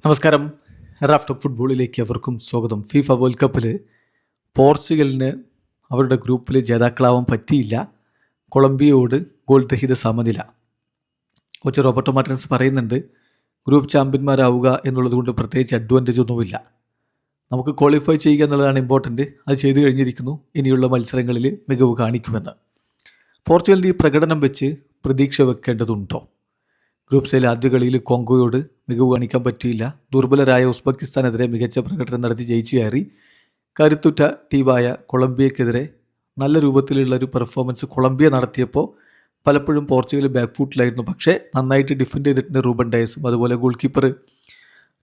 നമസ്കാരം. റാഫ്റ്റ് ഫുട്ബോളിലേക്ക് അവർക്കും സ്വാഗതം. ഫിഫ വേൾഡ് കപ്പിൽ പോർച്ചുഗലിന് അവരുടെ ഗ്രൂപ്പിൽ ജേതാക്കളാവാൻ പറ്റിയില്ല. കൊളംബിയയോട് ഗോൾ രഹിത സമനില. കോച്ച് റോബർട്ടോ മാർട്ടിനസ് പറയുന്നുണ്ട്, ഗ്രൂപ്പ് ചാമ്പ്യന്മാരാവുക എന്നുള്ളത് കൊണ്ട് പ്രത്യേകിച്ച് അഡ്വാൻറ്റേജ് ഒന്നുമില്ല, നമുക്ക് ക്വാളിഫൈ ചെയ്യുക എന്നുള്ളതാണ് ഇമ്പോർട്ടൻറ്റ്. അത് ചെയ്തു കഴിഞ്ഞിരിക്കുന്നു, ഇനിയുള്ള മത്സരങ്ങളിൽ മികവ് കാണിക്കുമെന്ന്. പോർച്ചുഗലിൻ്റെ ഈ പ്രകടനം വെച്ച് പ്രതീക്ഷ വെക്കേണ്ടതുണ്ടോ? ഗ്രൂപ്പ് സൈയിൽ ആദ്യ കളിയിൽ കോങ്കോയോട് മികവ് കാണിക്കാൻ പറ്റിയില്ല. ദുർബലരായ ഉസ്ബെക്കിസ്ഥാനെതിരെ മികച്ച പ്രകടനം നടത്തി ജയിച്ചു കയറി. കരുത്തുറ്റ ടീമായ കൊളംബിയക്കെതിരെ നല്ല രൂപത്തിലുള്ള ഒരു പെർഫോമൻസ് കൊളംബിയ നടത്തിയപ്പോൾ പലപ്പോഴും പോർച്ചുഗൽ ബാക്ക് ഫുട്ടിലായിരുന്നു. പക്ഷേ നന്നായിട്ട് ഡിഫെൻഡ് ചെയ്തിട്ടുണ്ട് റൂബൻ ഡയസും. അതുപോലെ ഗോൾ കീപ്പർ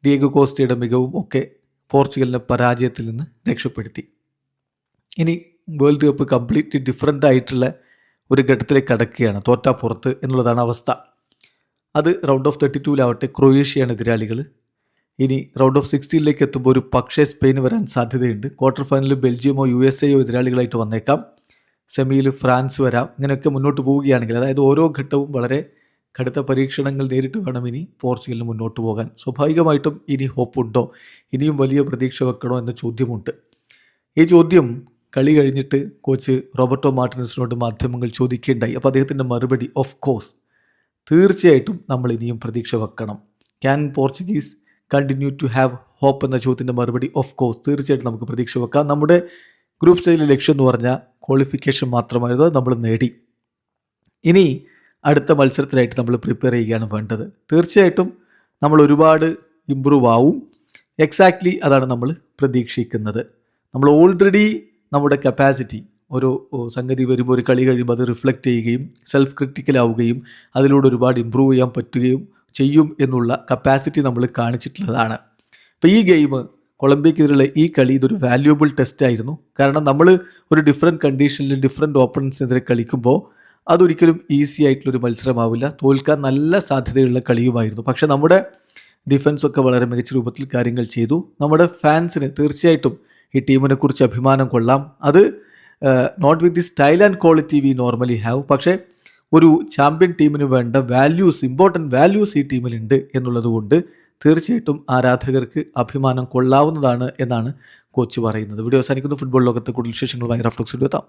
ഡിയേഗോ കോസ്റ്റയുടെ മികവും ഒക്കെ പോർച്ചുഗലിനെ പരാജയത്തിൽ നിന്ന് രക്ഷപ്പെടുത്തി. ഇനി വേൾഡ് കപ്പ് കംപ്ലീറ്റ്ലി ഡിഫറൻ്റ് ആയിട്ടുള്ള ഒരു ഘട്ടത്തിലേക്ക് കടക്കുകയാണ്. തോറ്റാ പുറത്ത് എന്നുള്ളതാണ് അവസ്ഥ. അത് റൗണ്ട് ഓഫ് 32-ലാവട്ടെ ക്രൊയേഷ്യയാണ് എതിരാളികൾ. ഇനി റൗണ്ട് ഓഫ് 16-ലേക്ക് എത്തുമ്പോൾ ഒരു പക്ഷേ സ്പെയിൻ വരാൻ സാധ്യതയുണ്ട്. ക്വാർട്ടർ ഫൈനലിൽ ബെൽജിയമോ USA എതിരാളികളായിട്ട് വന്നേക്കാം. സെമിയിൽ ഫ്രാൻസ് വരാം. ഇങ്ങനെയൊക്കെ മുന്നോട്ട് പോവുകയാണെങ്കിൽ, അതായത് ഓരോ ഘട്ടവും വളരെ കടുത്ത പരീക്ഷണങ്ങൾ നേരിട്ട് വേണം ഇനി പോർച്ചുഗലിന് മുന്നോട്ട് പോകാൻ. സ്വാഭാവികമായിട്ടും ഇനി ഹോപ്പുണ്ടോ, ഇനിയും വലിയ പ്രതീക്ഷ വെക്കണോ എന്ന ചോദ്യമുണ്ട്. ഈ ചോദ്യം കളി കഴിഞ്ഞിട്ട് കോച്ച് റോബർട്ടോ മാർട്ടിനസിനോട് മാധ്യമങ്ങൾ ചോദിക്കുകയുണ്ടായി. അപ്പോൾ അദ്ദേഹത്തിൻ്റെ മറുപടി, ഓഫ് കോഴ്സ്, തീർച്ചയായിട്ടും നമ്മൾ ഇനിയും പ്രതീക്ഷ വെക്കണം. Can Portuguese continue to have hope എന്ന ചോദ്യത്തിൻ്റെ മറുപടി, ഓഫ് കോഴ്സ്, തീർച്ചയായിട്ടും നമുക്ക് പ്രതീക്ഷ വെക്കാം. നമ്മുടെ ഗ്രൂപ്പ് സ്റ്റേജിലെ ലക്ഷ്യം എന്ന് പറഞ്ഞാൽ ക്വാളിഫിക്കേഷൻ മാത്രമായിരുന്നു, നമ്മൾ നേടി. ഇനി അടുത്ത മത്സരത്തിനായിട്ട് നമ്മൾ പ്രിപ്പയർ ചെയ്യുകയാണ് വേണ്ടത്. തീർച്ചയായിട്ടും നമ്മൾ ഒരുപാട് ഇമ്പ്രൂവ് ആവും. എക്സാക്ട്ലി അതാണ് നമ്മൾ പ്രതീക്ഷിക്കുന്നത്. നമ്മൾ ഓൾറെഡി നമ്മുടെ കപ്പാസിറ്റി, ഒരു സംഗതി വരുമ്പോൾ, ഒരു കളി കഴിയുമ്പോൾ അത് റിഫ്ലക്റ്റ് ചെയ്യുകയും സെൽഫ് ക്രിട്ടിക്കലാവുകയും അതിലൂടെ ഒരുപാട് ഇമ്പ്രൂവ് ചെയ്യാൻ പറ്റുകയും ചെയ്യും എന്നുള്ള കപ്പാസിറ്റി നമ്മൾ കാണിച്ചിട്ടുള്ളതാണ്. ഇപ്പോൾ ഈ ഗെയിം, കൊളംബിയക്കെതിരെയുള്ള ഈ കളി, ഇതൊരു വാല്യുബിൾ ടെസ്റ്റ് ആയിരുന്നു. കാരണം നമ്മൾ ഒരു ഡിഫറെൻറ്റ് കണ്ടീഷനിൽ ഡിഫറെൻറ്റ് ഓപ്പണൻസിനെതിരെ കളിക്കുമ്പോൾ അതൊരിക്കലും ഈസി ആയിട്ടുള്ളൊരു മത്സരമാവില്ല. തോൽക്കാൻ നല്ല സാധ്യതയുള്ള കളിയുമായിരുന്നു. പക്ഷേ നമ്മുടെ ഡിഫൻസൊക്കെ വളരെ മികച്ച രൂപത്തിൽ കാര്യങ്ങൾ ചെയ്തു. നമ്മുടെ ഫാൻസിന് തീർച്ചയായിട്ടും ഈ ടീമിനെ കുറിച്ച് അഭിമാനം കൊള്ളാം. അത് not with the style and quality we normally have, പക്ഷേ ഒരു ചാമ്പ്യൻ ടീമിന് വേണ്ട വാല്യൂസ്, ഇമ്പോർട്ടൻറ്റ് വാല്യൂസ് ഈ ടീമിലുണ്ട് എന്നുള്ളത് കൊണ്ട് തീർച്ചയായിട്ടും ആരാധകർക്ക് അഭിമാനം കൊള്ളാവുന്നതാണ് എന്നാണ് കോച്ച് പറയുന്നത്. വീഡിയോ അവസാനിക്കുന്ന. ഫുട്ബോൾ ലോകത്തെ കൂടുതൽ വിശേഷങ്ങളുമായി റാഫ്റ്റ് ടോക്സിൽ എത്താം.